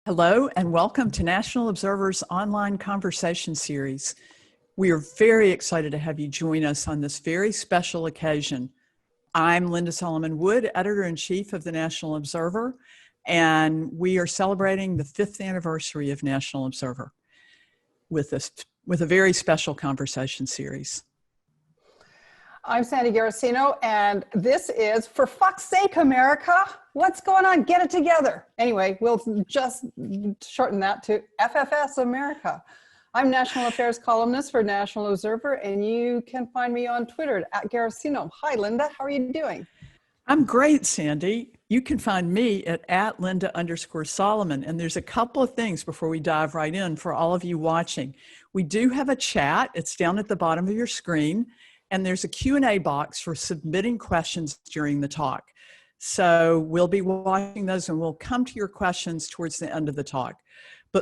Hello and welcome to National Observer's online conversation series. We are very excited to have you join us on this very special occasion. I'm Linda Solomon Wood, Editor-in-Chief of the National Observer, and we are celebrating the 5th anniversary of National Observer with a very special conversation series. I'm Sandy Garossino, and this is For Fuck's Sake, America. What's going on? Get it together. Anyway, we'll just shorten that to FFS America. I'm National Affairs columnist for National Observer, and you can find me on Twitter at Garossino. Hi, Linda. How are you doing? I'm great, Sandy. You can find me at @Linda_Solomon. And there's a couple of things before we dive right in for all of you watching. We do have a chat. It's down at the bottom of your screen. And there's a Q&A box for submitting questions during the talk. So we'll be watching those and we'll come to your questions towards the end of the talk.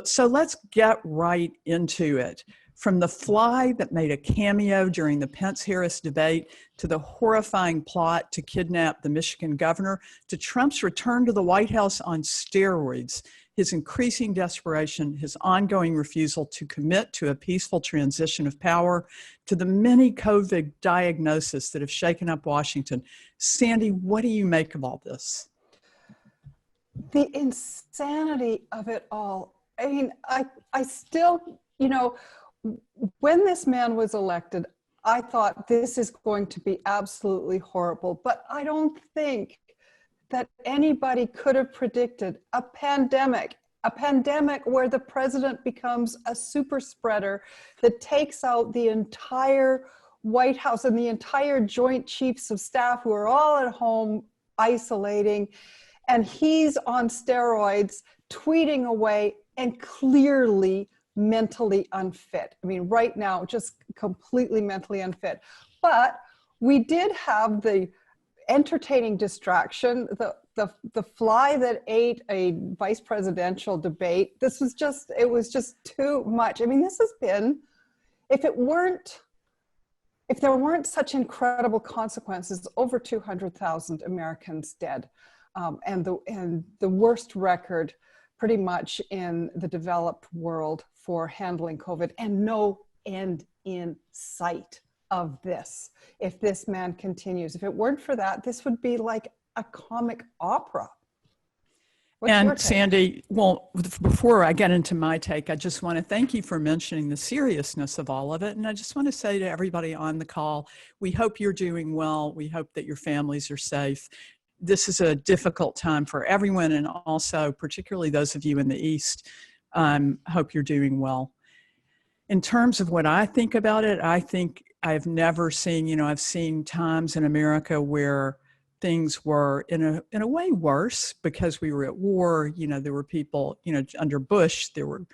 So let's get right into it. From the fly that made a cameo during the Pence-Harris debate, to the horrifying plot to kidnap the Michigan governor, to Trump's return to the White House on steroids, his increasing desperation, his ongoing refusal to commit to a peaceful transition of power, to the many COVID diagnoses that have shaken up Washington. Sandy, what do you make of all this? The insanity of it all. I mean, I still, when this man was elected, I thought this is going to be absolutely horrible, but I don't think that anybody could have predicted a pandemic where the president becomes a super spreader that takes out the entire White House and the entire Joint Chiefs of Staff who are all at home isolating, and he's on steroids, tweeting away, and clearly mentally unfit. I mean, right now, just completely mentally unfit. But we did have the entertaining distraction, the fly that ate a vice presidential debate. It was just too much. I mean, this has been, if there weren't such incredible consequences, over 200,000 Americans dead, and the worst record pretty much in the developed world for handling COVID, and no end in sight of this. If this man continues, if it weren't for that, this would be like a comic opera. What's your take? Sandy, well, before I get into my take, I just want to thank you for mentioning the seriousness of all of it. And I just want to say to everybody on the call, we hope you're doing well. We hope that your families are safe. This is a difficult time for everyone, and also particularly those of you in the East. Hope you're doing well. In terms of what I think about it, I think I've never seen, I've seen times in America where things were in a way worse because we were at war. There were people, under Bush, there were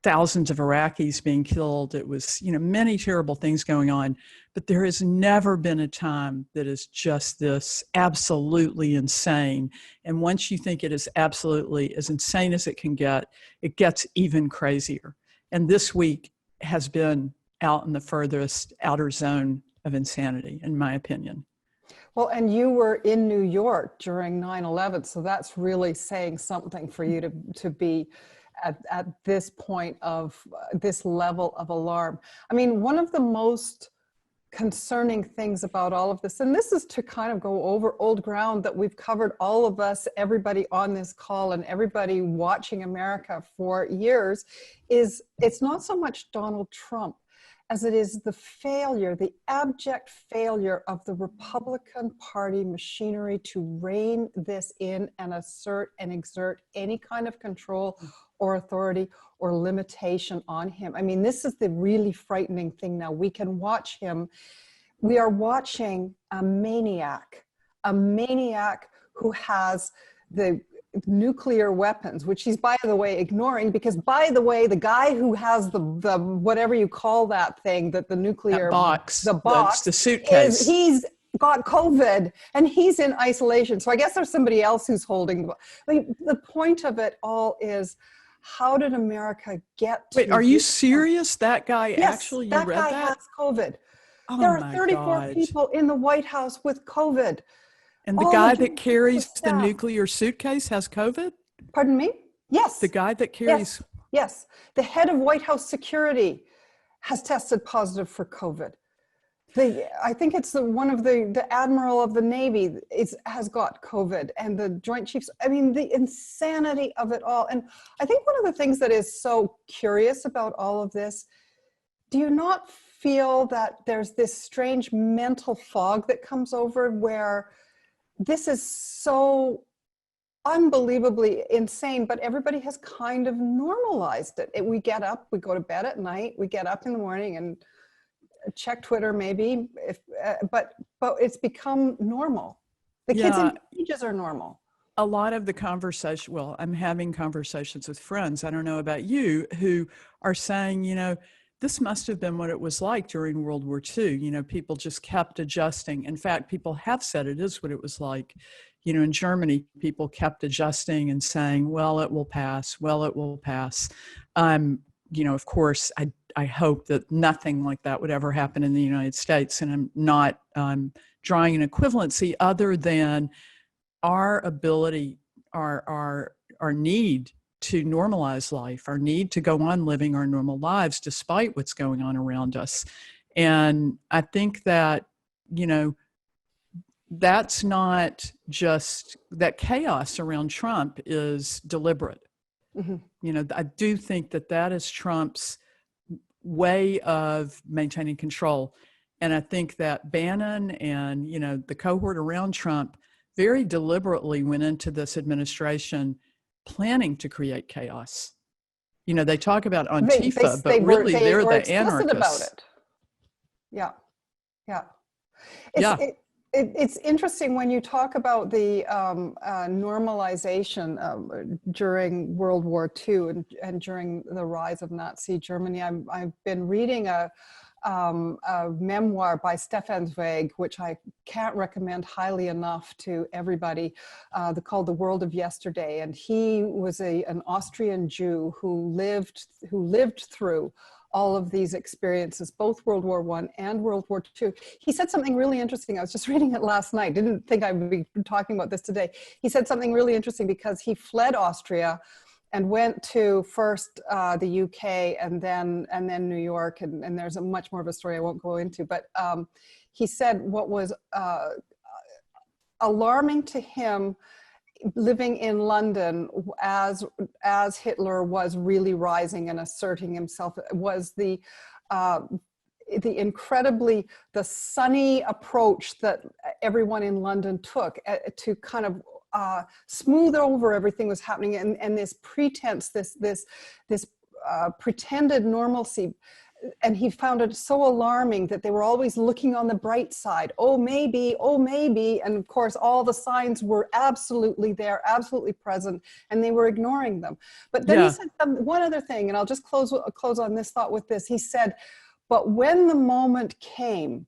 thousands of Iraqis being killed. It was, many terrible things going on, but there has never been a time that is just this absolutely insane. And once you think it is absolutely as insane as it can get, it gets even crazier. And this week has been out in the furthest outer zone of insanity, in my opinion. Well, and you were in New York during 9/11, so that's really saying something for you to be at this point of this level of alarm. I mean, one of the most concerning things about all of this, and this is to kind of go over old ground that we've covered, all of us, everybody on this call and everybody watching America for years, is it's not so much Donald Trump as it is the failure, the abject failure of the Republican Party machinery to rein this in and assert and exert any kind of control or authority or limitation on him. I mean, this is the really frightening thing now. We can watch him. We are watching a maniac who has the nuclear weapons, which he's, by the way, ignoring, because, by the way, the guy who has the whatever you call that thing, that the nuclear box, the suitcase, he's got COVID and he's in isolation. So I guess there's somebody else who's holding. The point of it all is, how did America get to— Wait, are you serious? That guy actually, you read that? That guy has COVID. Oh, there are 34 people in the White House with COVID. And the guy that carries the nuclear suitcase has COVID? Pardon me? Yes. The guy that carries... Yes. The head of White House security has tested positive for COVID. I think it's one of the admiral of the Navy has got COVID, and the Joint Chiefs. I mean, the insanity of it all. And I think one of the things that is so curious about all of this, do you not feel that there's this strange mental fog that comes over where this is so unbelievably insane, but everybody has kind of normalized it. We get up, we go to bed at night, we get up in the morning and check Twitter maybe, but it's become normal. The kids in ages are normal. A lot of the conversation, well, I'm having conversations with friends, I don't know about you, who are saying, you know, this must have been what it was like during World War II. You know, people just kept adjusting. In fact, people have said it is what it was like. You know, in Germany, people kept adjusting and saying, well, it will pass. Well, it will pass. You know, of course, I hope that nothing like that would ever happen in the United States. And I'm not drawing an equivalency other than our ability, our need to normalize life, our need to go on living our normal lives despite what's going on around us. And I think that, you know, that's not just that chaos around Trump is deliberate. Mm-hmm. You know, I do think that is Trump's way of maintaining control. And I think that Bannon and, you know, the cohort around Trump very deliberately went into this administration planning to create chaos. You know, they talk about Antifa, but really they're the anarchists. About it. Yeah. Yeah. It's interesting when you talk about the normalization during World War II and during the rise of Nazi Germany. I've been reading a memoir by Stefan Zweig, which I can't recommend highly enough to everybody, called The World of Yesterday. And he was an Austrian Jew who lived through all of these experiences, both World War I and World War II. He said something really interesting. I was just reading it last night. Didn't think I would be talking about this today. He said something really interesting because he fled Austria and went to first the UK and then New York. And there's a much more of a story I won't go into. But he said what was alarming to him living in London as Hitler was really rising and asserting himself was the sunny approach that everyone in London took to kind of smooth over everything was happening, and this pretense, this pretended normalcy. And he found it so alarming that they were always looking on the bright side. Oh, maybe. And of course, all the signs were absolutely there, absolutely present, and they were ignoring them. But then he said one other thing, and I'll just close on this thought with this. He said, but when the moment came,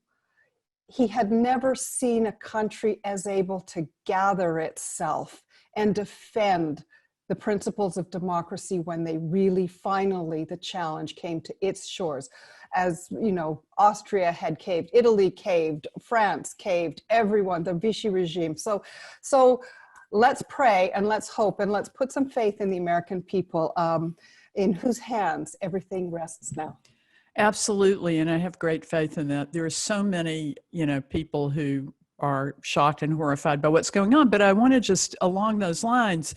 he had never seen a country as able to gather itself and defend the principles of democracy when they really finally, the challenge came to its shores. As you know, Austria had caved, Italy caved, France caved, everyone, the Vichy regime. So let's pray and let's hope and let's put some faith in the American people, in whose hands everything rests now. Absolutely, and I have great faith in that. There are so many, you know, people who are shocked and horrified by what's going on, but I want to just, along those lines,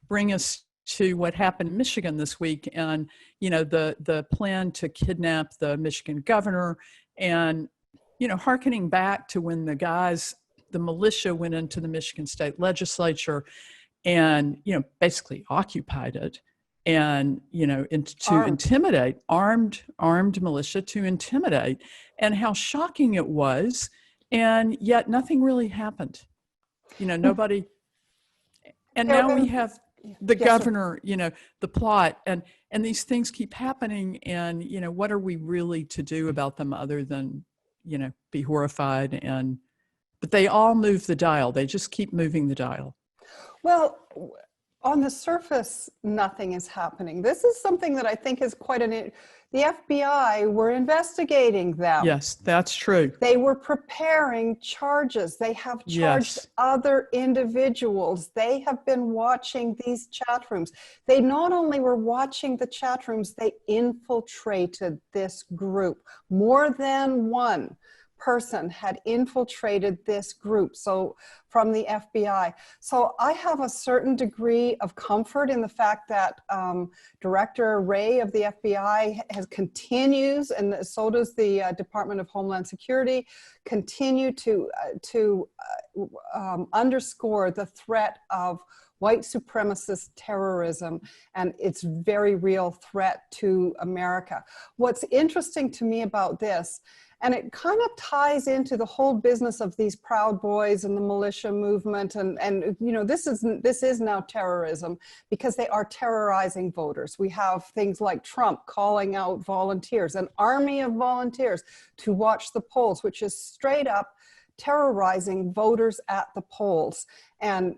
bring us to what happened in Michigan this week, and you know the plan to kidnap the Michigan governor, and you know hearkening back to when the militia went into the Michigan state legislature, and you know basically occupied it, and you know to intimidate, armed militia to intimidate, and how shocking it was, and yet nothing really happened. You know, nobody, and now we have the governor, you know, the plot, and these things keep happening, and you know, what are we really to do about them other than, you know, be horrified? But they all move the dial. They just keep moving the dial. Well, On the surface, nothing is happening. This is something that I think is quite the FBI were investigating them. Yes, that's true. They were preparing charges. They have charged Yes. other individuals. They have been watching these chat rooms. They not only were watching the chat rooms, they infiltrated this group. More than one person had infiltrated this group, so from the FBI. So I have a certain degree of comfort in the fact that Director Wray of the FBI continues, and so does the Department of Homeland Security, continue to underscore the threat of white supremacist terrorism and its very real threat to America. What's interesting to me about this, and it kind of ties into the whole business of these Proud Boys and the militia movement, and you know, this is now terrorism because they are terrorizing voters. We have things like Trump calling out volunteers, an army of volunteers to watch the polls, which is straight up terrorizing voters at the polls and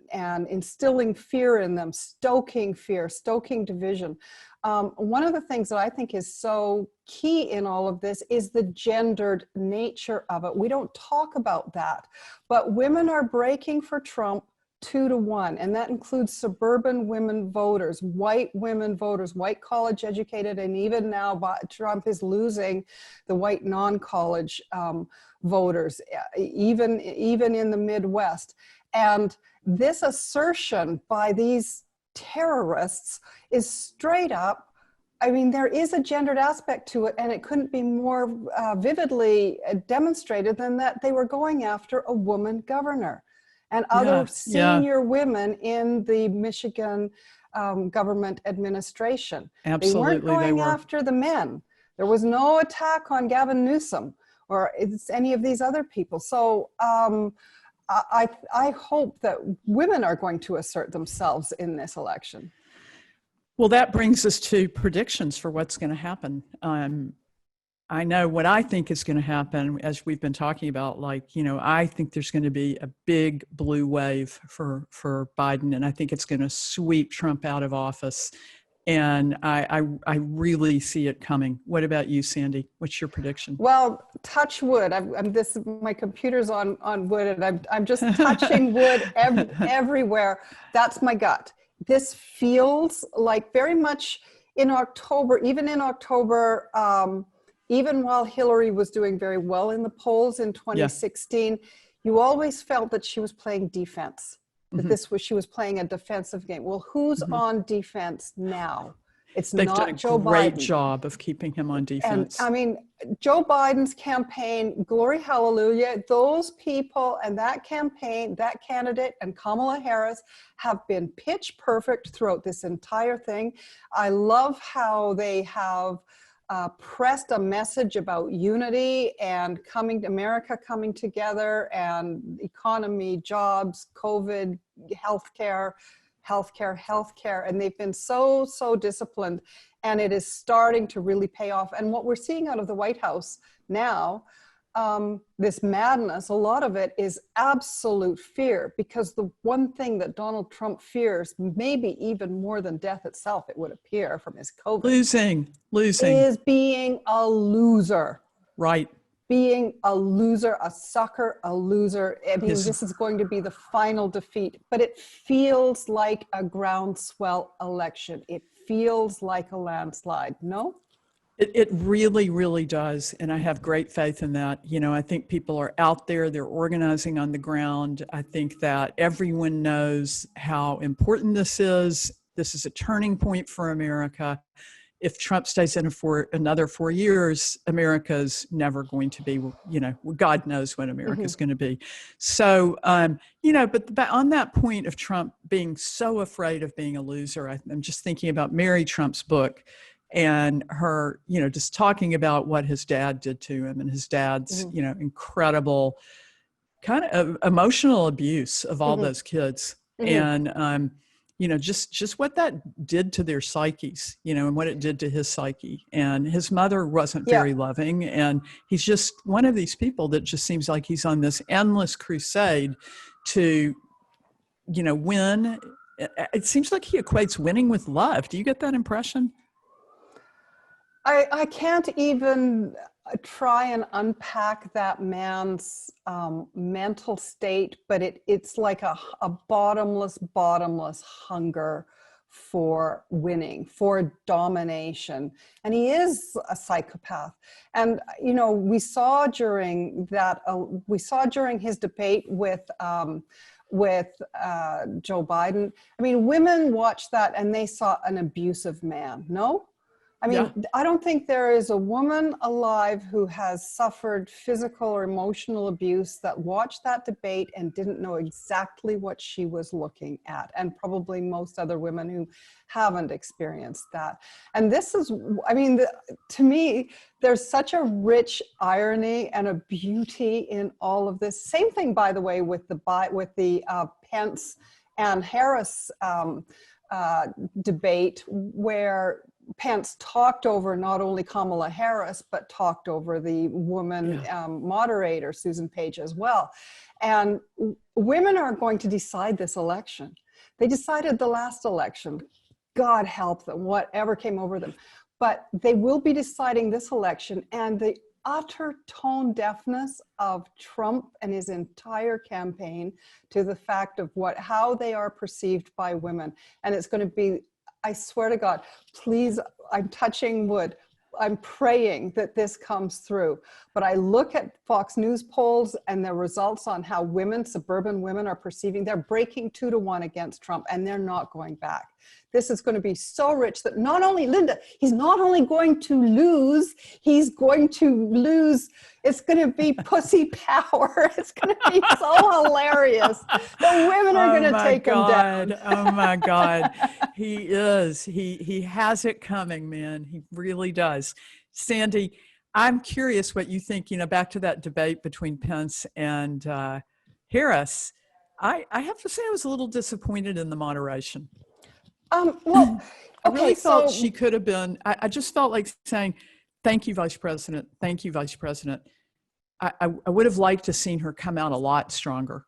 instilling fear in them, stoking fear, stoking division. One of the things that I think is so key in all of this is the gendered nature of it. We don't talk about that, but women are breaking for Trump 2-to-1, and that includes suburban women voters, white women voters, white college educated, and even now Trump is losing the white non-college voters, even in the Midwest. And this assertion by these terrorists is straight up, I mean, there is a gendered aspect to it, and it couldn't be more vividly demonstrated than that they were going after a woman governor and other senior women in the Michigan government administration. Absolutely, they weren't going after the men. There was no attack on Gavin Newsom or any of these other people. So I hope that women are going to assert themselves in this election. Well, that brings us to predictions for what's going to happen. I know what I think is going to happen, as we've been talking about, like, you know, I think there's going to be a big blue wave for Biden, and I think it's going to sweep Trump out of office. And I really see it coming. What about you, Sandy? What's your prediction? Well, touch wood. My computer's on wood, and I'm just touching wood everywhere. That's my gut. This feels like very much in October, even while Hillary was doing very well in the polls in 2016, you always felt that she was playing defense, that she was playing a defensive game. Well, who's on defense now? They've done a great job of keeping him on defense. And I mean, Joe Biden's campaign, glory hallelujah, those people and that campaign, that candidate and Kamala Harris have been pitch perfect throughout this entire thing. I love how they have pressed a message about unity and America coming together, and economy, jobs, COVID, healthcare, and they've been so disciplined, and it is starting to really pay off. And what we're seeing out of the White House now, this madness, a lot of it is absolute fear, because the one thing that Donald Trump fears, maybe even more than death itself, it would appear from his COVID, losing is being a loser. Right. Being a loser, a sucker, a loser. I mean, this is going to be the final defeat, but it feels like a groundswell election. It feels like a landslide, no? It really, really does. And I have great faith in that. You know, I think people are out there, they're organizing on the ground. I think that everyone knows how important this is. This is a turning point for America. If Trump stays in for another 4 years, America's never going to be, you know, God knows when America's going to be. So, you know, but on that point of Trump being so afraid of being a loser, I'm just thinking about Mary Trump's book and her, you know, just talking about what his dad did to him and his dad's, you know, incredible kind of emotional abuse of all those kids. And, you know, just what that did to their psyches, you know, and what it did to his psyche. And his mother wasn't very loving. And he's just one of these people that just seems like he's on this endless crusade to, you know, win it seems like he equates winning with love. Do you get that impression? I can't even try and unpack that man's mental state, but it's like a bottomless hunger for winning, for domination. And he is a psychopath. And, you know, we saw during his debate with Joe Biden. I mean, women watched that and they saw an abusive man, no? I mean, yeah. I don't think there is a woman alive who has suffered physical or emotional abuse that watched that debate and didn't know exactly what she was looking at, and probably most other women who haven't experienced that. And this is, I mean, to me, there's such a rich irony and a beauty in all of this. Same thing, by the way, with the Pence and Harris debate, where Pence talked over not only Kamala Harris, but talked over the woman moderator, Susan Page, as well. And women are going to decide this election. They decided the last election. God help them, whatever came over them. But they will be deciding this election, and the utter tone deafness of Trump and his entire campaign to the fact of how they are perceived by women. And it's going to be, I swear to God, please, I'm touching wood. I'm praying that this comes through. But I look at Fox News polls and the results on how women, suburban women, are perceiving. They're breaking 2-1 against Trump, and they're not going back. This is going to be so rich that not only, Linda, he's not only going to lose, he's going to lose. It's going to be pussy power. It's going to be so hilarious. The women are going to take him down. Oh my God. He is. He has it coming, man. He really does. Sandy, I'm curious what you think, you know, back to that debate between Pence and Harris. I have to say I was a little disappointed in the moderation. Well, I really felt she could have been, I just felt like saying, thank you, Vice President. Thank you, Vice President. I would have liked to have seen her come out a lot stronger.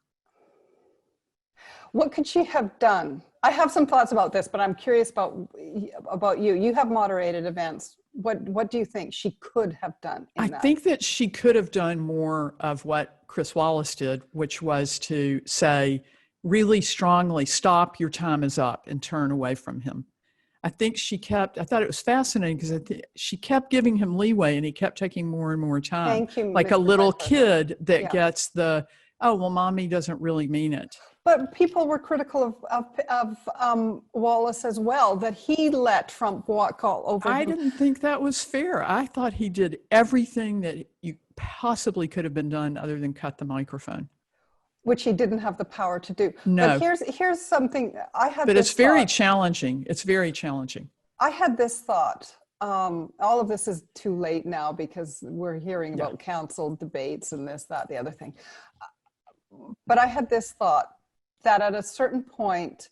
What could she have done? I have some thoughts about this, but I'm curious about you. You have moderated events. What do you think she could have done in that? I think that she could have done more of what Chris Wallace did, which was to say really strongly, stop, your time is up, and turn away from him. I think I thought it was fascinating because she kept giving him leeway and he kept taking more and more time. Thank you, like Mr. a little Vice President. kid that gets the, oh, well, mommy doesn't really mean it. But people were critical of Wallace as well, that he let Trump walk all over him. I didn't think that was fair. I thought he did everything that you possibly could have been done other than cut the microphone. Which he didn't have the power to do. No. But here's something I had. But it's very challenging. It's very challenging. I had this thought. All of this is too late now because we're hearing about council debates and this, that, the other thing. But I had this thought that at a certain point,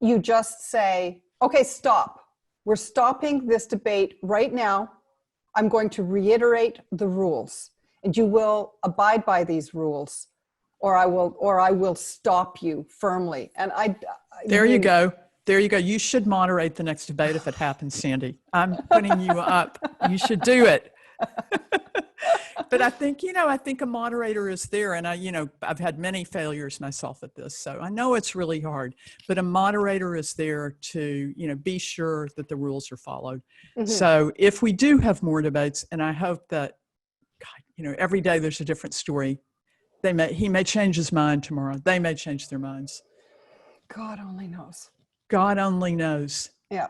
you just say, okay, stop. We're stopping this debate right now. I'm going to reiterate the rules, and you will abide by these rules. Or I will stop you firmly. And There you go. There you go. You should moderate the next debate if it happens, Sandy. I'm putting you up. You should do it. But I think, I think a moderator is there. And I've had many failures myself at this. So I know it's really hard, but a moderator is there to, be sure that the rules are followed. Mm-hmm. So if we do have more debates, and I hope that, God, every day there's a different story. He may change his mind tomorrow. They may change their minds. God only knows. God only knows. Yeah.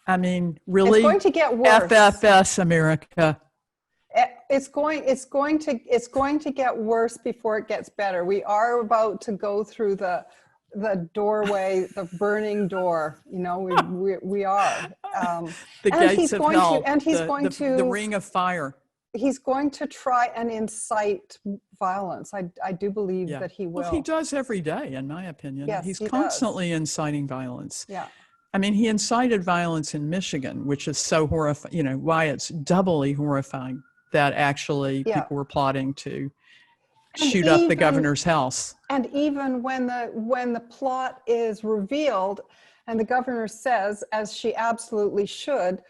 I mean, really, it's going to get worse. FFS America. It's going to get worse before it gets better. We are about to go through the doorway, the burning door. We are. The gates of hell. The ring of fire. He's going to try and incite violence. I do believe that he will. Well, he does every day, in my opinion. Yes, he's he constantly inciting violence. Yeah. I mean, he incited violence in Michigan, which is so horrifying, why it's doubly horrifying that actually people were plotting to shoot up the governor's house. And even when the plot is revealed and the governor says, as she absolutely should,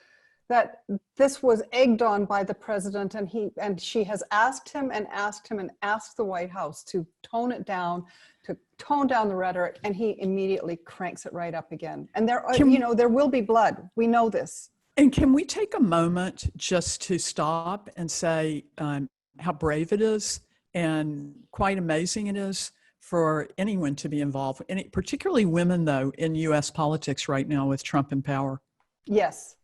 that this was egged on by the president, and she has asked him and asked the White House to tone it down, to tone down the rhetoric, and he immediately cranks it right up again. And there will be blood. We know this. And can we take a moment just to stop and say how brave it is and quite amazing it is for anyone to be involved, and particularly women, though, in U.S. politics right now with Trump in power? Yes.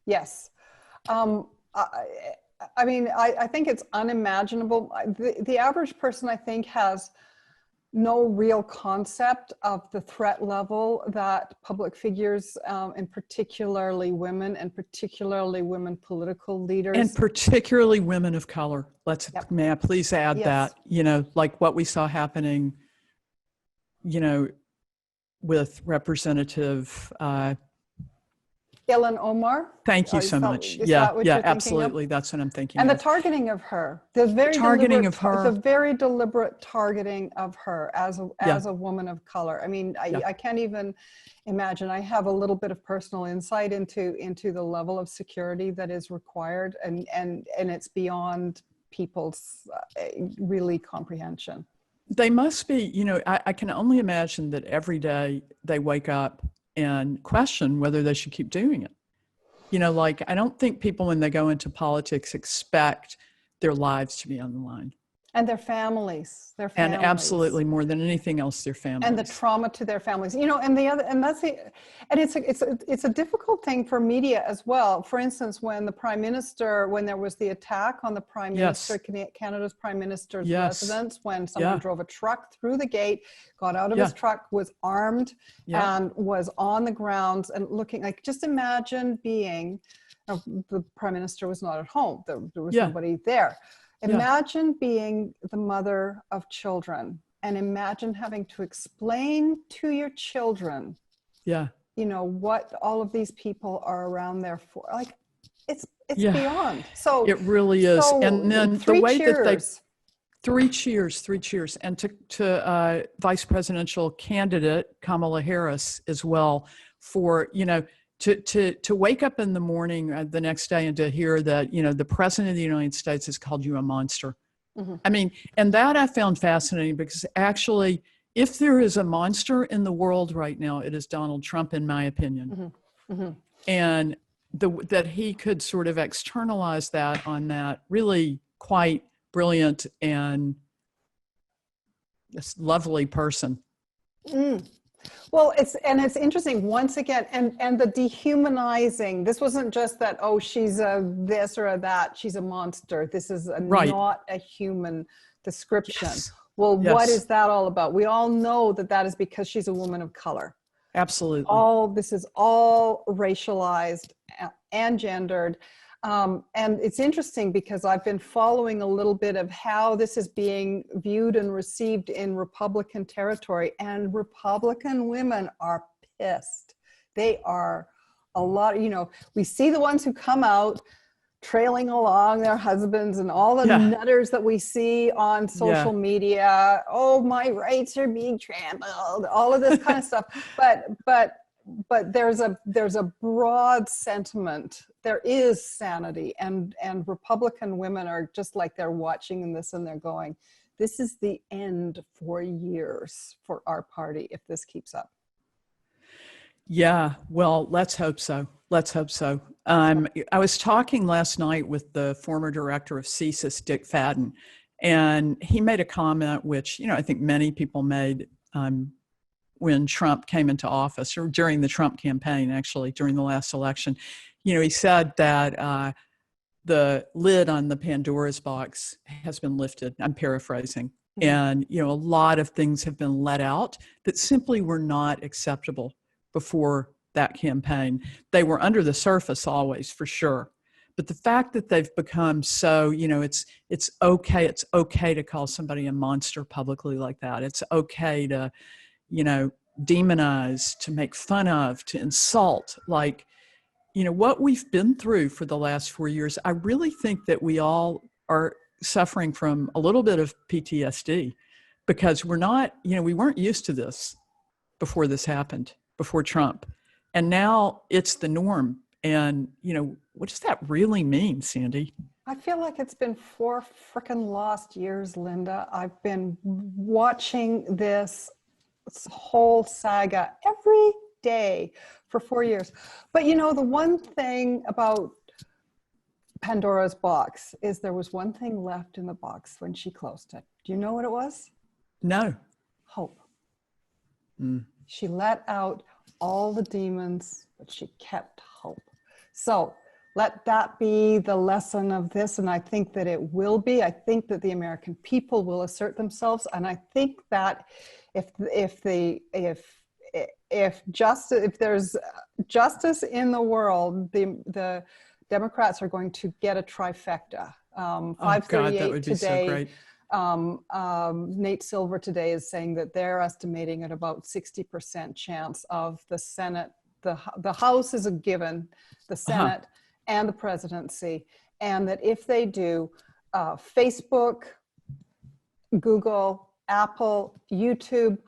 Yes. I mean, I think it's unimaginable. The average person, I think, has no real concept of the threat level that public figures, and particularly women, and particularly women political leaders. And particularly women of color. May I please add that, like what we saw happening, with Representative Ilhan Omar. Thank you so much. Yeah, absolutely. That's what I'm thinking. And the targeting of her, the very deliberate targeting of her as a woman of color. I mean, I can't even imagine. I have a little bit of personal insight into the level of security that is required, and it's beyond people's really comprehension. They must be, I can only imagine that every day they wake up and question whether they should keep doing it. Like, I don't think people, when they go into politics, expect their lives to be on the line. And their families. And absolutely, more than anything else, their families. And the trauma to their families. It's a difficult thing for media as well. For instance, when there was the attack on the Prime Minister, Canada's Prime Minister's residence, when someone drove a truck through the gate, got out of his truck, was armed, and was on the grounds and looking like, just imagine being, the Prime Minister was not at home. There was nobody there. Imagine being the mother of children, and imagine having to explain to your children, what all of these people are around there for. Like, it's beyond. So it really is. And then the way that they, three cheers, and to Vice Presidential candidate Kamala Harris as well for, to wake up in the morning the next day and to hear that, the President of the United States has called you a monster. Mm-hmm. I mean, and that I found fascinating, because actually, if there is a monster in the world right now, it is Donald Trump, in my opinion. Mm-hmm. Mm-hmm. And that he could sort of externalize that on that really quite brilliant and lovely person. Mm. Well, it's interesting once again, and the dehumanizing. This wasn't just that, oh, she's a this or a that, she's a monster. This is not a human description. Yes. Well, what is that all about? We all know that is because she's a woman of color. Absolutely. This is all racialized and gendered. And it's interesting because I've been following a little bit of how this is being viewed and received in Republican territory, and Republican women are pissed. They are a lot, we see the ones who come out trailing along their husbands and all the nutters that we see on social media. Oh, my rights are being trampled, all of this kind of stuff. But there's a broad sentiment. There is sanity, and Republican women are just like, they're watching this and they're going, this is the end for years for our party if this keeps up. Yeah, well, let's hope so. I was talking last night with the former director of CSIS, Dick Fadden, and he made a comment which, I think many people made when Trump came into office, or during the Trump campaign, actually, during the last election. He said that the lid on the Pandora's box has been lifted. I'm paraphrasing. Mm-hmm. And, a lot of things have been let out that simply were not acceptable before that campaign. They were under the surface always, for sure. But the fact that they've become so, it's okay to call somebody a monster publicly like that. It's okay to, demonize, to make fun of, to insult, like, what we've been through for the last 4 years. I really think that we all are suffering from a little bit of PTSD because we're not, we weren't used to this before this happened, before Trump. And now it's the norm. And, what does that really mean, Sandy? I feel like it's been 4 frickin' lost years, Linda. I've been watching this whole saga every day for 4 years. But the one thing about Pandora's box is there was one thing left in the box when she closed it. Do you know what it was? No. Hope. Mm. She let out all the demons, but she kept hope. So let that be the lesson of this. And I think that it will be. I think that the American people will assert themselves. And I think that if there's justice in the world, the Democrats are going to get a trifecta. 538 that would be today. So great. Nate Silver today is saying that they're estimating at about 60% chance of the Senate. The House is a given, the Senate and the presidency. And that if they do, Facebook, Google, Apple, YouTube,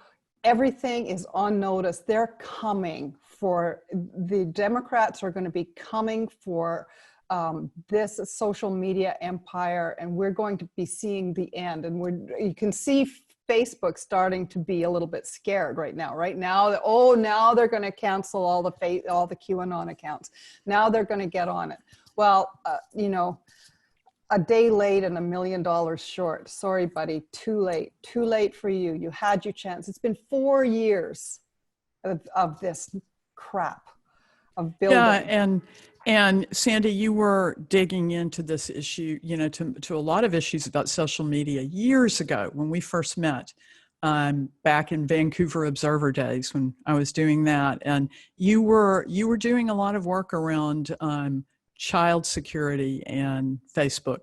everything is on notice. They're coming for, the Democrats are going to be coming for this social media empire, and we're going to be seeing the end. And you can see Facebook starting to be a little bit scared right now. Now they're going to cancel all the QAnon accounts. Now they're going to get on it. Well, a day late and $1 million short. Sorry, buddy, too late for you. You had your chance. It's been 4 years of this crap of building. Yeah, and Sandy, you were digging into this issue, to a lot of issues about social media years ago when we first met, back in Vancouver Observer days when I was doing that, and you were doing a lot of work around child security and Facebook.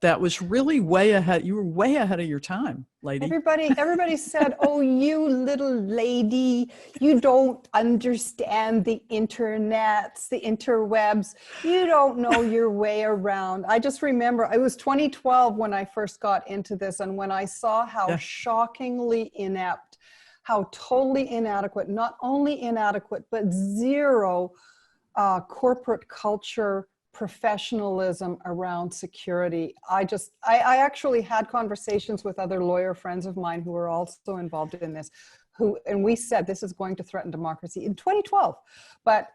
That was really way ahead. You were way ahead of your time, lady. Everybody said, "Oh, you little lady, you don't understand the internets, the interwebs. You don't know your way around." I just remember it was 2012 when I first got into this, and when I saw how shockingly inept, how totally inadequate, not only inadequate, but zero corporate culture, professionalism around security. I actually had conversations with other lawyer friends of mine who were also involved in this, and we said this is going to threaten democracy in 2012. But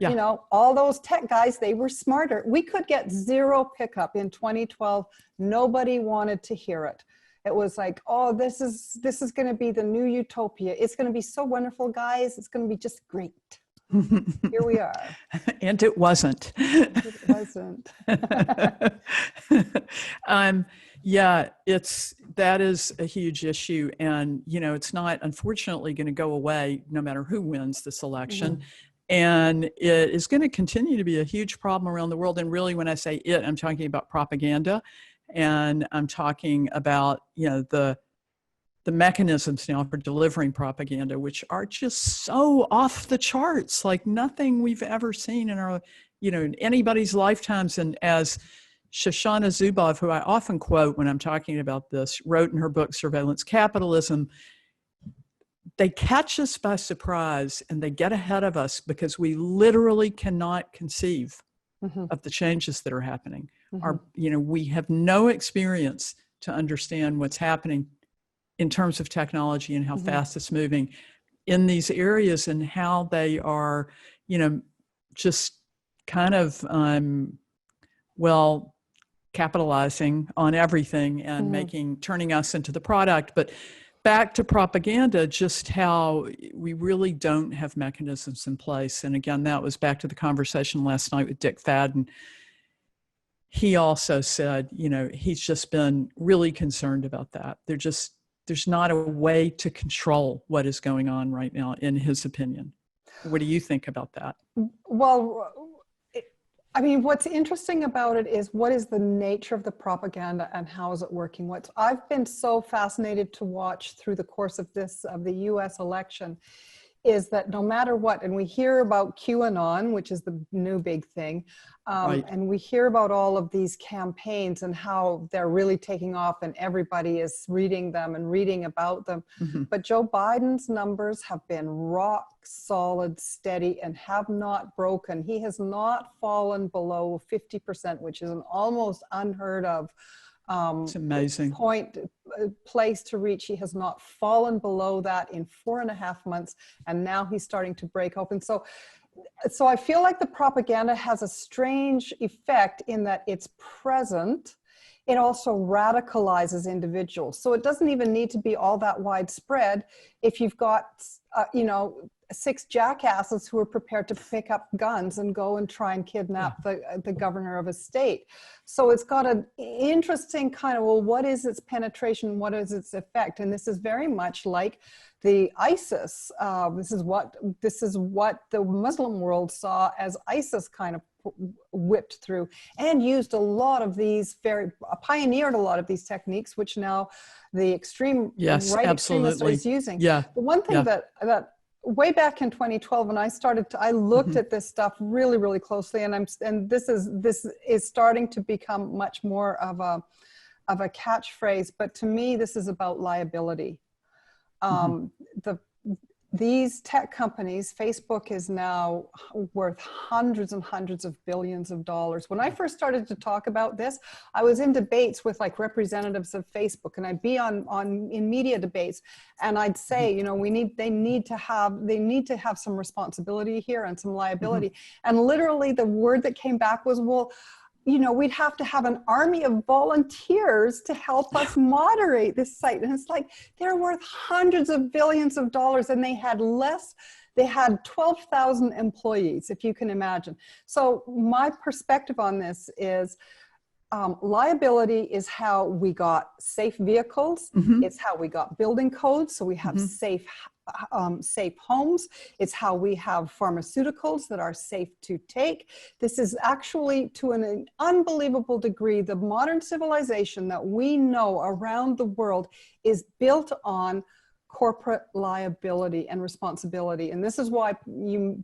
all those tech guys, they were smarter. We could get zero pickup in 2012. Nobody wanted to hear it. It was like, oh, this is going to be the new utopia. It's going to be so wonderful, guys. It's going to be just great. Here we are. And it wasn't. It wasn't. That is a huge issue. And, it's not, unfortunately, going to go away no matter who wins this election. Mm-hmm. And it is going to continue to be a huge problem around the world. And really, when I say it, I'm talking about propaganda. And I'm talking about, the mechanisms now for delivering propaganda, which are just so off the charts, like nothing we've ever seen in our, in anybody's lifetimes. And as Shoshana Zuboff, who I often quote when I'm talking about this, wrote in her book, Surveillance Capitalism, they catch us by surprise and they get ahead of us because we literally cannot conceive of the changes that are happening. We have no experience to understand what's happening in terms of technology and how fast it's moving in these areas and how they are, just kind of, capitalizing on everything and turning us into the product. But back to propaganda, just how we really don't have mechanisms in place. And again, that was back to the conversation last night with Dick Fadden. He also said, he's just been really concerned about that. There's not a way to control what is going on right now, in his opinion. What do you think about that? Well, what's interesting about it is what is the nature of the propaganda and how is it working? What I've been so fascinated to watch through the course of the U.S. election is that no matter what, and we hear about QAnon, which is the new big thing, Right. and we hear about all of these campaigns and how they're really taking off and everybody is reading them and reading about them. Mhm. But Joe Biden's numbers have been rock solid, steady, and have not broken. He has not fallen below 50%, which is an almost unheard of It's amazing. place to reach. He has not fallen below that in 4.5 months, and now he's starting to break open. So I feel like the propaganda has a strange effect in that it's present. It also radicalizes individuals. So it doesn't even need to be all that widespread. If you've got, 6 jackasses who are prepared to pick up guns and go and try and kidnap the governor of a state. So it's got an interesting kind of, well, what is its penetration? What is its effect? And this is very much like the ISIS. This is what the Muslim world saw as ISIS kind of whipped through, and used a lot of these pioneered a lot of these techniques, which now the extreme right extremists is using. Yeah. The one thing that way back in 2012, when I looked at this stuff really, really closely, and this is starting to become much more of a catchphrase. But to me, this is about liability. These tech companies, Facebook is now worth hundreds and hundreds of billions of dollars. When I first started to talk about this, I was in debates with like representatives of Facebook, and I'd be in media debates, and I'd say, they need to have some responsibility here and some liability. And literally the word that came back was, well, we'd have to have an army of volunteers to help us moderate this site. And it's like, they're worth hundreds of billions of dollars, and they had 12,000 employees, if you can imagine. So my perspective on this is, liability is how we got safe vehicles. It's how we got building codes. So we have safe homes. It's how we have pharmaceuticals that are safe to take. This is actually, to an unbelievable degree, the modern civilization that we know around the world is built on corporate liability and responsibility. And this is why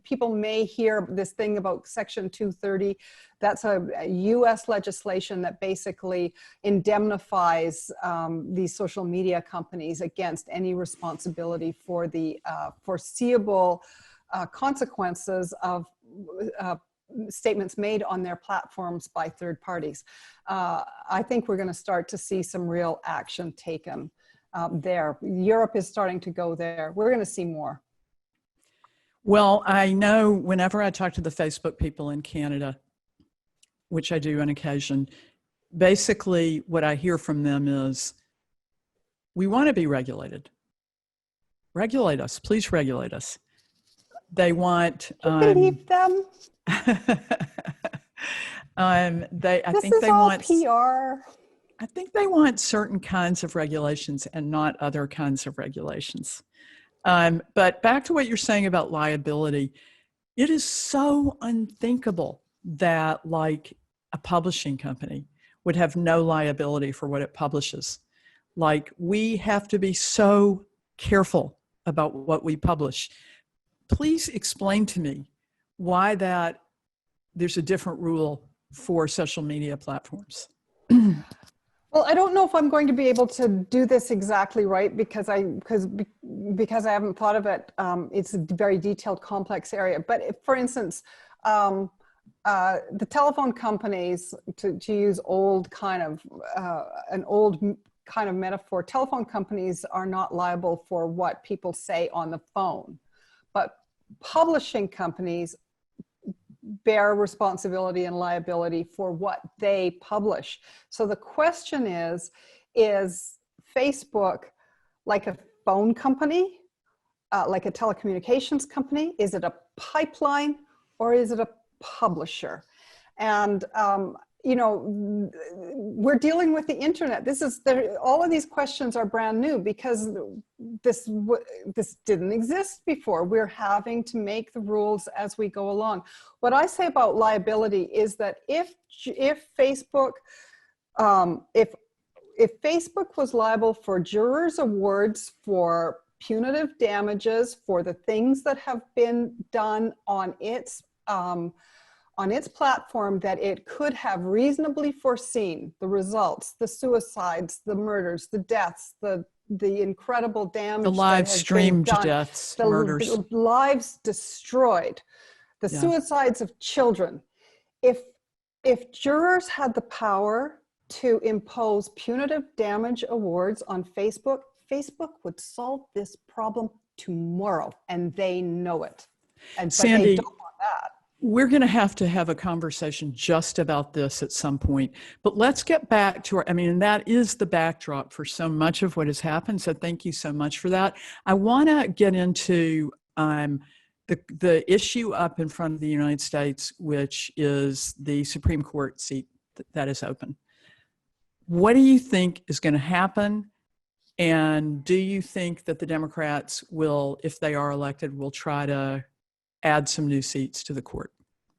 people may hear this thing about Section 230. That's a US legislation that basically indemnifies these social media companies against any responsibility for the foreseeable consequences of statements made on their platforms by third parties. I think we're going to start to see some real action taken there. Europe is starting to go there. We're going to see more. Well, I know whenever I talk to the Facebook people in Canada, which I do on occasion, basically what I hear from them is, we want to be regulated. Regulate us, please regulate us. They want... believe them? I think they want certain kinds of regulations and not other kinds of regulations. But back to what you're saying about liability, it is so unthinkable that like a publishing company would have no liability for what it publishes. Like, we have to be so careful about what we publish. Please explain to me why that there's a different rule for social media platforms. Well, I don't know if I'm going to be able to do this exactly right because I haven't thought of it. It's a very detailed, complex area. But if, for instance, the telephone companies, to use an old kind of metaphor, telephone companies are not liable for what people say on the phone, but publishing companies bear responsibility and liability for what they publish. So the question is Facebook like a phone company, like a telecommunications company? Is it a pipeline, or is it a publisher? And we're dealing with the internet. All of these questions are brand new because this didn't exist before. We're having to make the rules as we go along. What I say about liability is that if Facebook, if Facebook was liable for jurors' awards for punitive damages for the things that have been done on its platform that it could have reasonably foreseen, the results, the suicides, the murders, the deaths, the incredible damage, the live streamed deaths, murders, the lives destroyed, the suicides of children. If jurors had the power to impose punitive damage awards on Facebook, Facebook would solve this problem tomorrow, and they know it. And Sandy, but they don't want that. We're going to have a conversation just about this at some point, but let's get back to and that is the backdrop for so much of what has happened. So thank you so much for that. I want to get into the issue up in front of the United States, which is the Supreme Court seat that is open. What do you think is going to happen? And do you think that the Democrats will, if they are elected, will try to add some new seats to the court?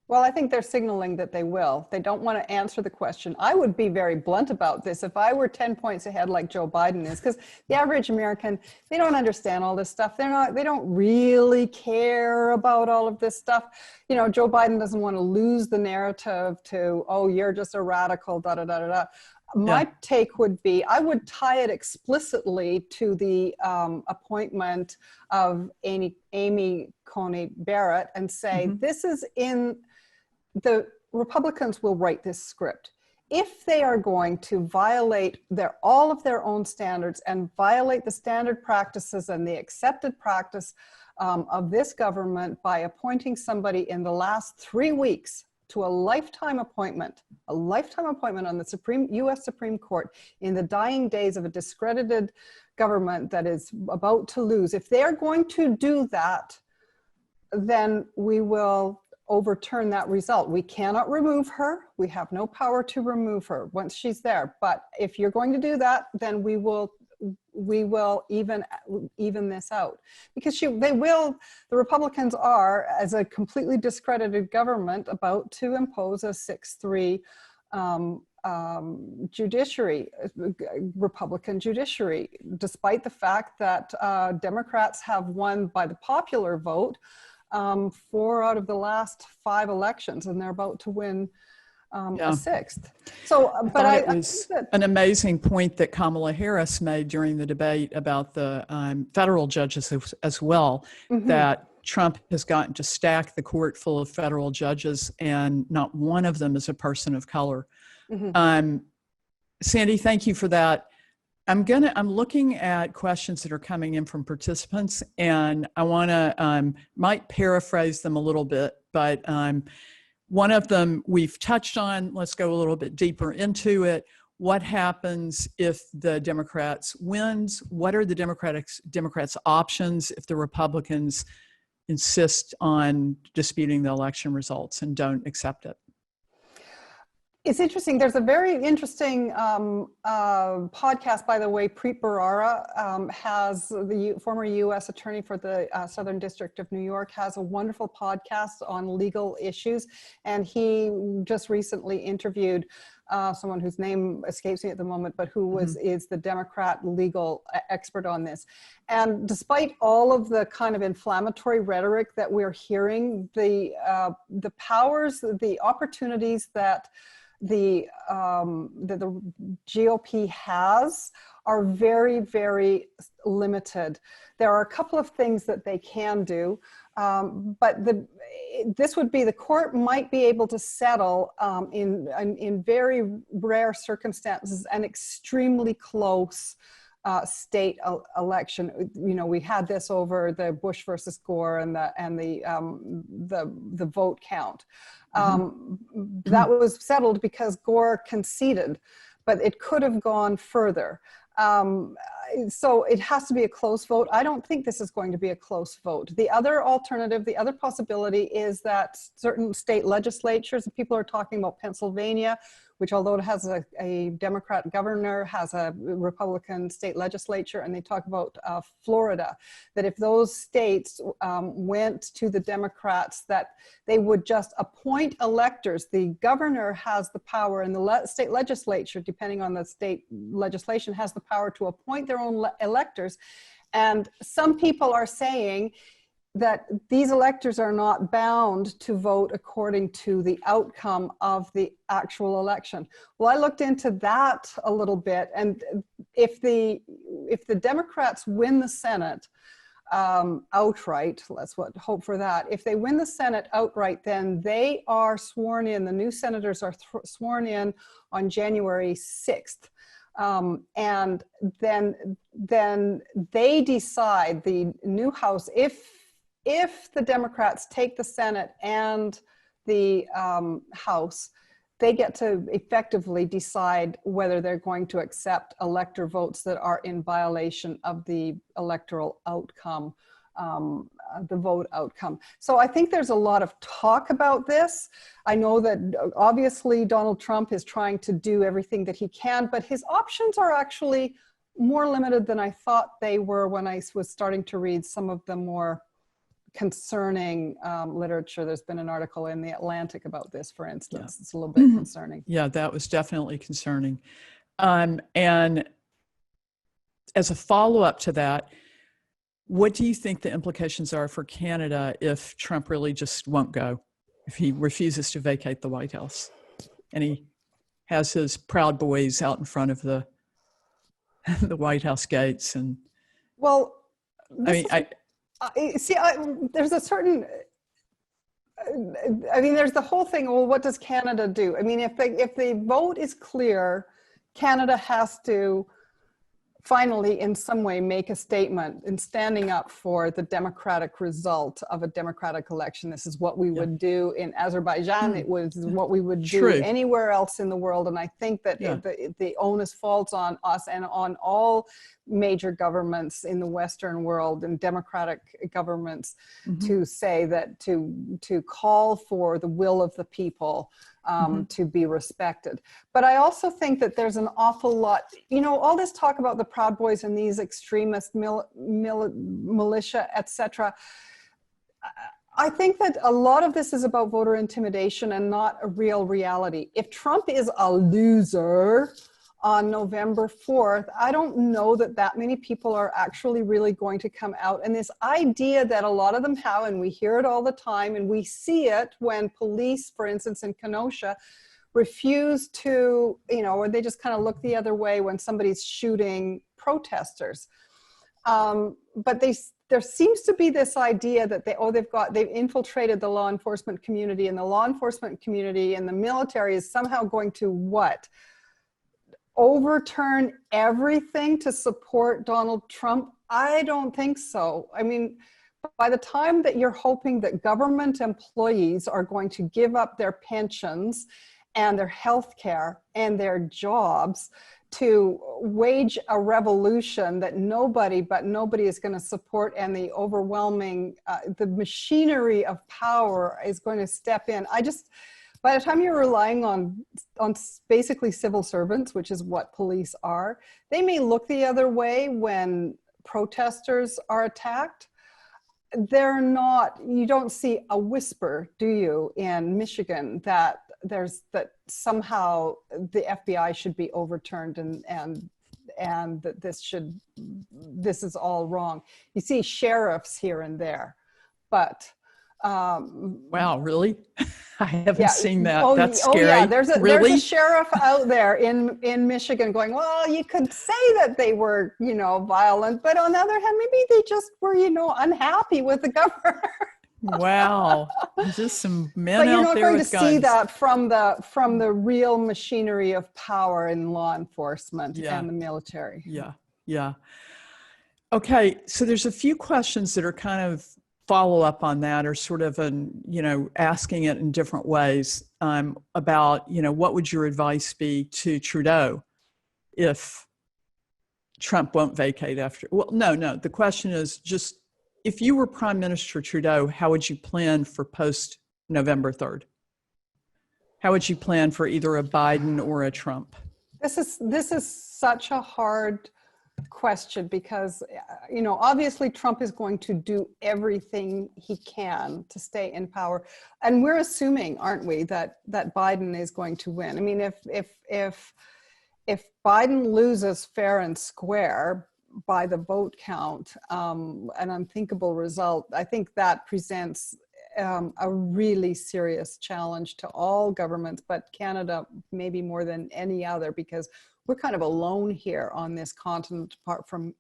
Well, I think they're signaling that they will. They don't want to answer the question. I would be very blunt about this if I were 10 points ahead like Joe Biden is, because the average American, they don't understand all this stuff. They don't really care about all of this stuff. You know, Joe Biden doesn't want to lose the narrative to, oh, you're just a radical, da da da da da. My take would be, I would tie it explicitly to the appointment of Amy Coney Barrett and say, this is the Republicans will write this script. If they are going to violate all of their own standards and violate the standard practices and the accepted practice of this government by appointing somebody in the last 3 weeks to a lifetime appointment on the U.S. Supreme Court in the dying days of a discredited government that is about to lose, if they're going to do that, then we will overturn that result. We cannot remove her. We have no power to remove her once she's there. But if you're going to do that, then we will even this out, because the Republicans are, as a completely discredited government, about to impose a 6-3 Republican judiciary, despite the fact that Democrats have won by the popular vote 4 out of the last 5 elections, and they're about to win a 6th. So, but it was an amazing point that Kamala Harris made during the debate about the federal judges as well, that Trump has gotten to stack the court full of federal judges, and not one of them is a person of color. Sandy, thank you for that. I'm looking at questions that are coming in from participants, and I want to might paraphrase them a little bit, but one of them we've touched on. Let's go a little bit deeper into it. What happens if the Democrats wins? What are the Democrats' options if the Republicans insist on disputing the election results and don't accept it? It's interesting. There's a very interesting podcast, by the way. Preet Bharara has, the former U.S. attorney for the Southern District of New York, has a wonderful podcast on legal issues. And he just recently interviewed someone whose name escapes me at the moment, but who is the Democrat legal expert on this. And despite all of the kind of inflammatory rhetoric that we're hearing, the powers, the opportunities that the GOP has are very, very limited. There are a couple of things that they can do, but this would be, the court might be able to settle in very rare circumstances an extremely close state election. You know, we had this over the Bush versus Gore and the vote count. That was settled because Gore conceded, but it could have gone further. So it has to be a close vote. I don't think this is going to be a close vote. The other alternative, the other possibility is that certain state legislatures, people are talking about Pennsylvania, which, although it has a Democrat governor, has a Republican state legislature, and they talk about Florida, that if those states went to the Democrats, that they would just appoint electors. The governor has the power, and the state legislature, depending on the state legislation, has the power to appoint their own electors. And some people are saying that these electors are not bound to vote according to the outcome of the actual election. Well, I looked into that a little bit, and if the Democrats win the Senate outright, let's hope for that. If they win the Senate outright, then they are sworn in, the new senators are sworn in on January 6th. And then they decide, the new House, if the Democrats take the Senate and the House, they get to effectively decide whether they're going to accept elector votes that are in violation of the electoral outcome, the vote outcome. So I think there's a lot of talk about this. I know that obviously Donald Trump is trying to do everything that he can, but his options are actually more limited than I thought they were when I was starting to read some of the more concerning literature. There's been an article in The Atlantic about this, for instance. Yeah. It's a little bit concerning. Yeah, that was definitely concerning. And as a follow-up to that, what do you think the implications are for Canada if Trump really just won't go, if he refuses to vacate the White House and he has his Proud Boys out in front of the White House gates? And well, there's a certain, there's the whole thing, well, what does Canada do? I mean, if the vote is clear, Canada has to finally in some way make a statement in standing up for the democratic result of a democratic election. This is what we would do in Azerbaijan. It was what we would do anywhere else in the world. And I think that the onus falls on us and on all major governments in the Western world and democratic governments to say that, to call for the will of the people to be respected. But I also think that there's an awful lot, all this talk about the Proud Boys and these extremist militia, etc. I think that a lot of this is about voter intimidation and not a real reality. If Trump is a loser on November 4th, I don't know that many people are actually really going to come out. And this idea that a lot of them have, and we hear it all the time, and we see it when police, for instance, in Kenosha, refuse to, or they just kind of look the other way when somebody's shooting protesters. But there seems to be this idea that they've infiltrated the law enforcement community, and the law enforcement community and the military is somehow going to what? Overturn everything to support Donald Trump? I don't think so. I mean, by the time that you're hoping that government employees are going to give up their pensions and their health care and their jobs to wage a revolution that nobody is going to support, and the overwhelming, the machinery of power is going to step in. By the time you're relying on basically civil servants, which is what police are, they may look the other way when protesters are attacked. You don't see a whisper, do you, in Michigan that somehow the FBI should be overturned and that this is all wrong. You see sheriffs here and there, but wow, really? I haven't seen that. That's scary. Oh yeah, there's a sheriff out there in Michigan going, well, you could say that they were, violent, but on the other hand, maybe they just were, unhappy with the governor. Wow, just some men out there with guns. But you're not going to see that from the real machinery of power in law enforcement and the military. Yeah. Okay, so there's a few questions that are kind of follow up on that, or sort of asking it in different ways about, what would your advice be to Trudeau if Trump won't vacate after? Well, no. The question is just, if you were Prime Minister Trudeau, how would you plan for post November 3rd? How would you plan for either a Biden or a Trump? This is such a hard question because, obviously Trump is going to do everything he can to stay in power. And we're assuming, aren't we, that Biden is going to win. I mean, if Biden loses fair and square, by the vote count, an unthinkable result, I think that presents a really serious challenge to all governments, but Canada maybe more than any other, because we're kind of alone here on this continent,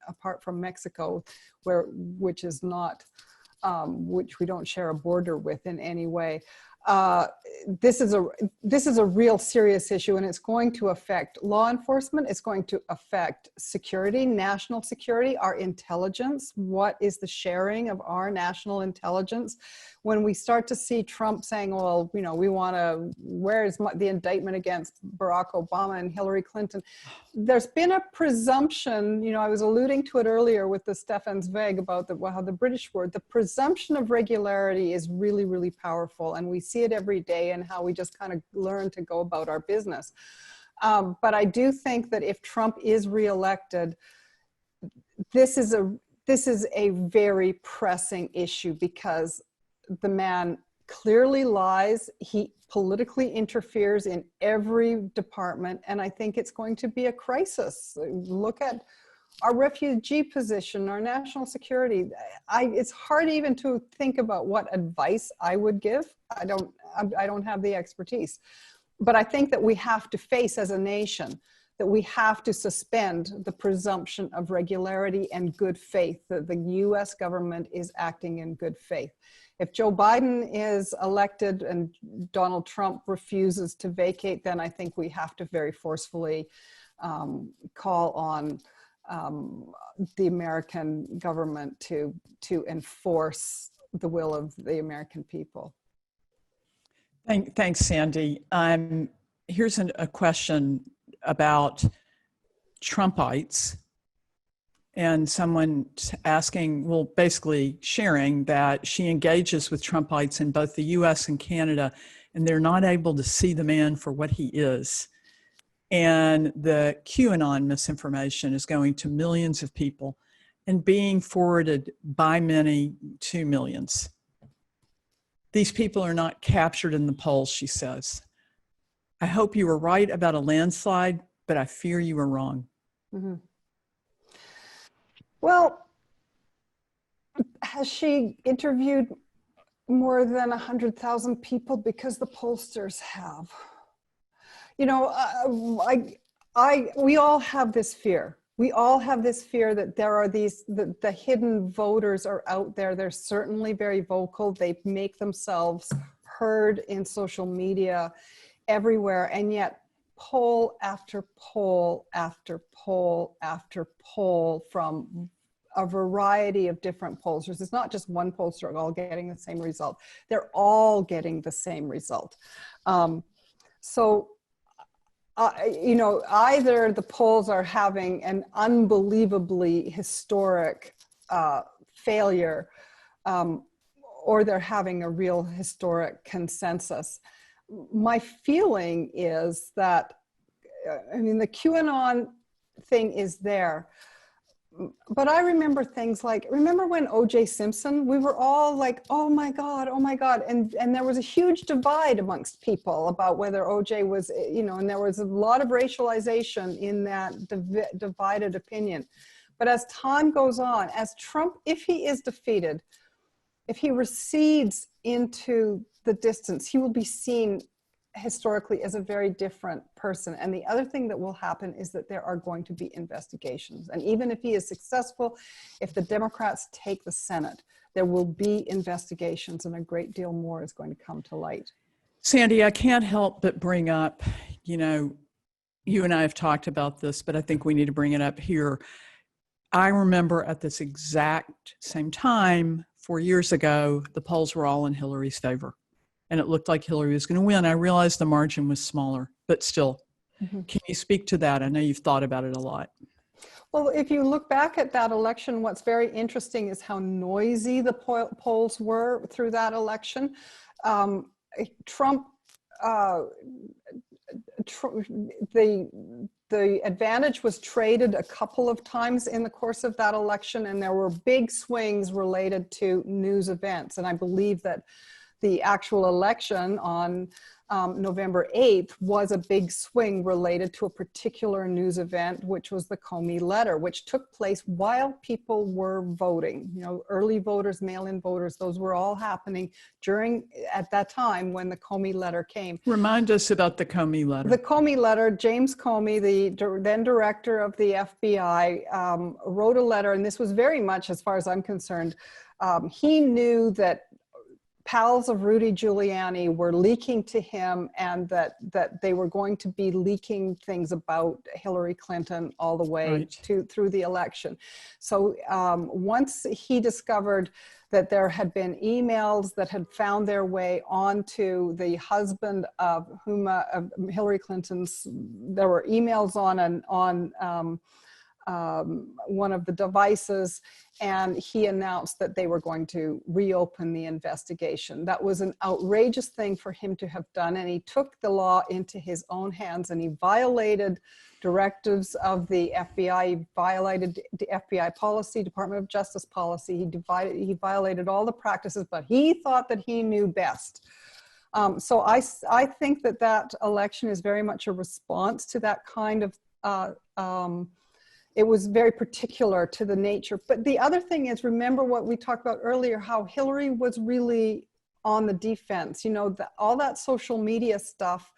apart from Mexico, which is not, which we don't share a border with in any way. This is a real serious issue, and it's going to affect law enforcement. It's going to affect security, national security, our intelligence. What is the sharing of our national intelligence? When we start to see Trump saying, well, you know, we want to, where's the indictment against Barack Obama and Hillary Clinton? There's been a presumption, you know, I was alluding to it earlier with the Stefan Zweig about how the British word, the presumption of regularity is really, really powerful. And we see it every day in how we just kind of learn to go about our business. But I do think that if Trump is reelected, this is a very pressing issue, because the man clearly lies. He politically interferes in every department, and I think it's going to be a crisis. Look at our refugee position, our national security. It's hard even to think about what advice I would give. I don't have the expertise, but I think that we have to face as a nation that we have to suspend the presumption of regularity and good faith, that the US government is acting in good faith. If Joe Biden is elected and Donald Trump refuses to vacate, then I think we have to very forcefully call on the American government to enforce the will of the American people. Thanks, Sandy. Here's a question about Trumpites, and someone asking, well, basically sharing that she engages with Trumpites in both the US and Canada, and they're not able to see the man for what he is. And the QAnon misinformation is going to millions of people and being forwarded by many to millions. These people are not captured in the polls, she says. I hope you were right about a landslide, but I fear you were wrong. Mm-hmm. Well, has she interviewed more than 100,000 people? Because the pollsters have. You know, we all have this fear. We all have this fear that there are the hidden voters are out there. They're certainly very vocal. They make themselves heard in social media everywhere. And yet poll after poll after poll after poll from a variety of different pollsters. It's not just one pollster all getting the same result. They're all getting the same result. You know, either the polls are having an unbelievably historic failure, or they're having a real historic consensus. My feeling is that, I mean, the QAnon thing is there, but I remember things like, remember when O.J. Simpson, we were all like, oh my God, and there was a huge divide amongst people about whether O.J. was, you know, and there was a lot of racialization in that divided opinion. But as time goes on, as Trump, if he is defeated, if he recedes into the distance, he will be seen historically as a very different person. And the other thing that will happen is that there are going to be investigations. And even if he is successful, if the Democrats take the Senate, there will be investigations, and a great deal more is going to come to light. Sandy, I can't help but bring up, you know, you and I have talked about this, but I think we need to bring it up here. I remember at this exact same time, 4 years ago, the polls were all in Hillary's favor, and it looked like Hillary was going to win. I realized the margin was smaller, but still. Mm-hmm. Can you speak to that? I know you've thought about it a lot. Well, if you look back at that election, what's very interesting is how noisy the polls were through that election. Trump, the advantage was traded a couple of times in the course of that election, and there were big swings related to news events. And I believe that the actual election on November 8th was a big swing related to a particular news event, which was the Comey letter, which took place while people were voting. You know, early voters, mail-in voters, those were all happening at that time when the Comey letter came. Remind us about the Comey letter. The Comey letter, James Comey, the then director of the FBI, wrote a letter, and this was very much, as far as I'm concerned, he knew that pals of Rudy Giuliani were leaking to him, and that they were going to be leaking things about Hillary Clinton all the way through the election. So once he discovered that there had been emails that had found their way onto the husband of Hillary Clinton's, there were emails on one of the devices, and he announced that they were going to reopen the investigation. That was an outrageous thing for him to have done, and he took the law into his own hands, and he violated directives of the FBI. He violated the FBI policy, Department of Justice policy. He violated all the practices, but he thought that he knew best. So I think that election is very much a response to that kind of it was very particular to the nature. But the other thing is, remember what we talked about earlier, how Hillary was really on the defense. You know, all that social media stuff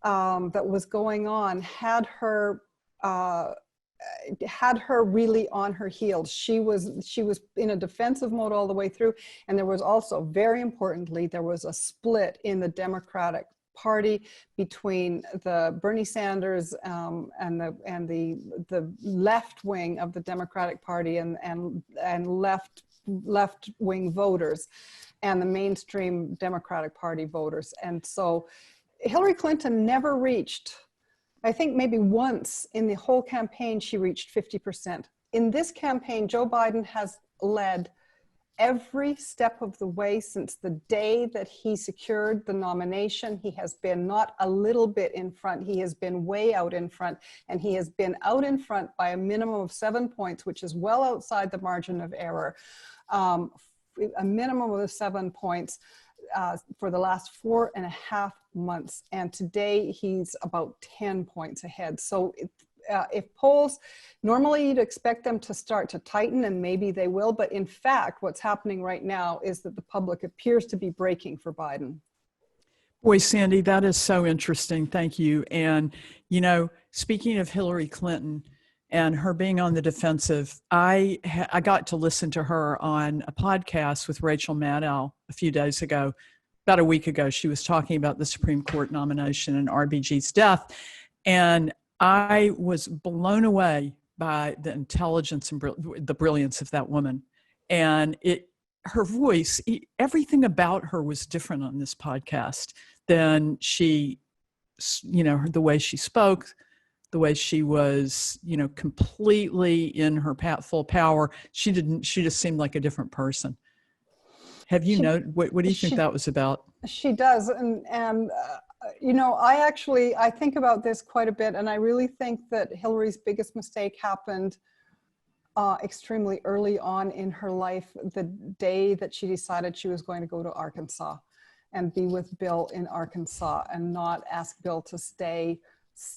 that was going on had her really on her heels. She was in a defensive mode all the way through. And there was also, very importantly, there was a split in the Democratic Party between the Bernie Sanders and the left wing of the Democratic Party and left wing voters and the mainstream Democratic Party voters. And so Hillary Clinton never reached, I think maybe once in the whole campaign, she reached 50%. In this campaign, Joe Biden has led every step of the way since the day that he secured the nomination. He has been not a little bit in front, he has been way out in front, and he has been out in front by a minimum of 7 points, which is well outside the margin of error. A minimum of 7 points for the last 4.5 months. And today he's about 10 points ahead. So if polls, normally you'd expect them to start to tighten, and maybe they will, but in fact, what's happening right now is that the public appears to be breaking for Biden. Boy, Sandy, that is so interesting. Thank you. And, you know, speaking of Hillary Clinton and her being on the defensive, I got to listen to her on a podcast with Rachel Maddow a few days ago, about a week ago. She was talking about the Supreme Court nomination and RBG's death. And I was blown away by the intelligence and the brilliance of that woman. And her voice, everything about her was different on this podcast than she, you know, the way she spoke, the way she was, you know, completely in her full power. She just seemed like a different person. Have you noted, what do you think that was about? She does. And you know, I think about this quite a bit, and I really think that Hillary's biggest mistake happened extremely early on in her life, the day that she decided she was going to go to Arkansas and be with Bill in Arkansas and not ask Bill to stay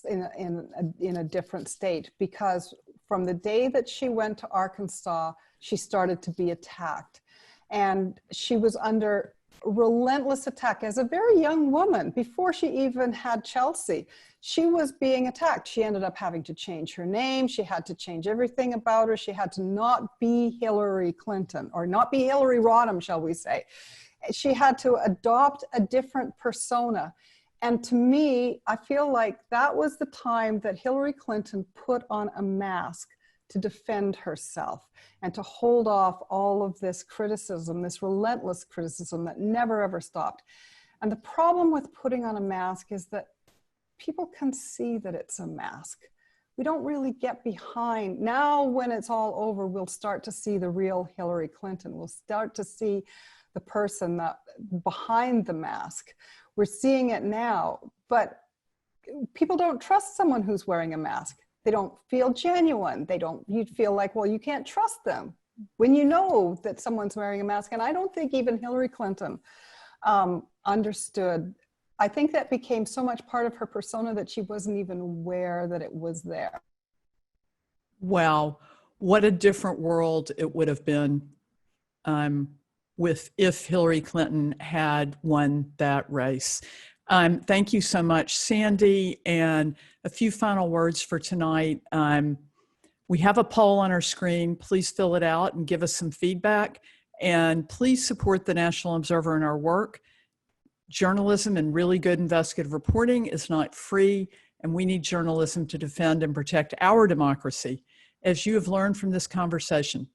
in a different state. Because from the day that she went to Arkansas, she started to be attacked. And she was under relentless attack as a very young woman. Before she even had Chelsea, she was being attacked. She ended up having to change her name. She had to change everything about her. She had to not be Hillary Clinton, or not be Hillary Rodham, shall we say. She had to adopt a different persona. And to me, I feel like that was the time that Hillary Clinton put on a mask to defend herself and to hold off all of this criticism, this relentless criticism that never ever stopped. And the problem with putting on a mask is that people can see that it's a mask. We don't really get behind. Now, when it's all over, we'll start to see the real Hillary Clinton. We'll start to see the person that behind the mask. We're seeing it now, but people don't trust someone who's wearing a mask. They don't feel genuine. You feel like, well, you can't trust them when you know that someone's wearing a mask. And I don't think even Hillary Clinton understood. I think that became so much part of her persona that she wasn't even aware that it was there. Wow, what a different world it would have been if Hillary Clinton had won that race. Thank you so much, Sandy. And a few final words for tonight. We have a poll on our screen. Please fill it out and give us some feedback. And please support the National Observer in our work. Journalism and really good investigative reporting is not free, and we need journalism to defend and protect our democracy. As you have learned from this conversation,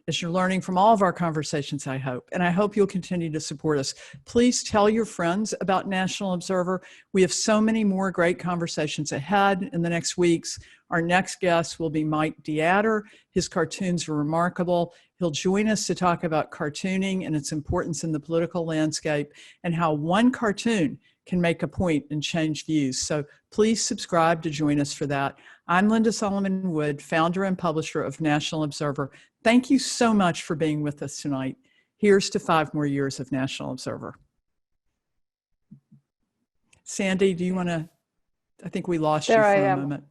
as you're learning from all of our conversations, I hope, and I hope you'll continue to support us. Please tell your friends about National Observer. We have so many more great conversations ahead in the next weeks. Our next guest will be Mike DeAdder. His cartoons are remarkable. He'll join us to talk about cartooning and its importance in the political landscape and how one cartoon can make a point and change views. So please subscribe to join us for that. I'm Linda Solomon Wood, founder and publisher of National Observer. Thank you so much for being with us tonight. Here's to 5 more years of National Observer. Sandy, do you want to, I think we lost you for a moment.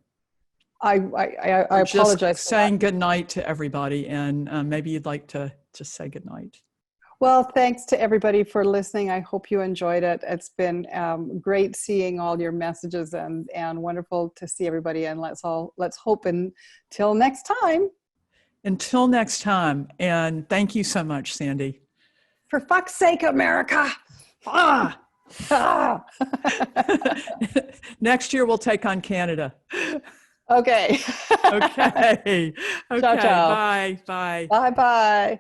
I apologize. Just saying good night to everybody, and maybe you'd like to just say good night. Well, thanks to everybody for listening. I hope you enjoyed it. It's been great seeing all your messages and wonderful to see everybody. And let's hope until next time. Until next time. And thank you so much, Sandy. For fuck's sake, America. Ah. Ah. Next year, we'll take on Canada. Okay. Okay. Ciao, ciao. Bye. Bye. Bye-bye.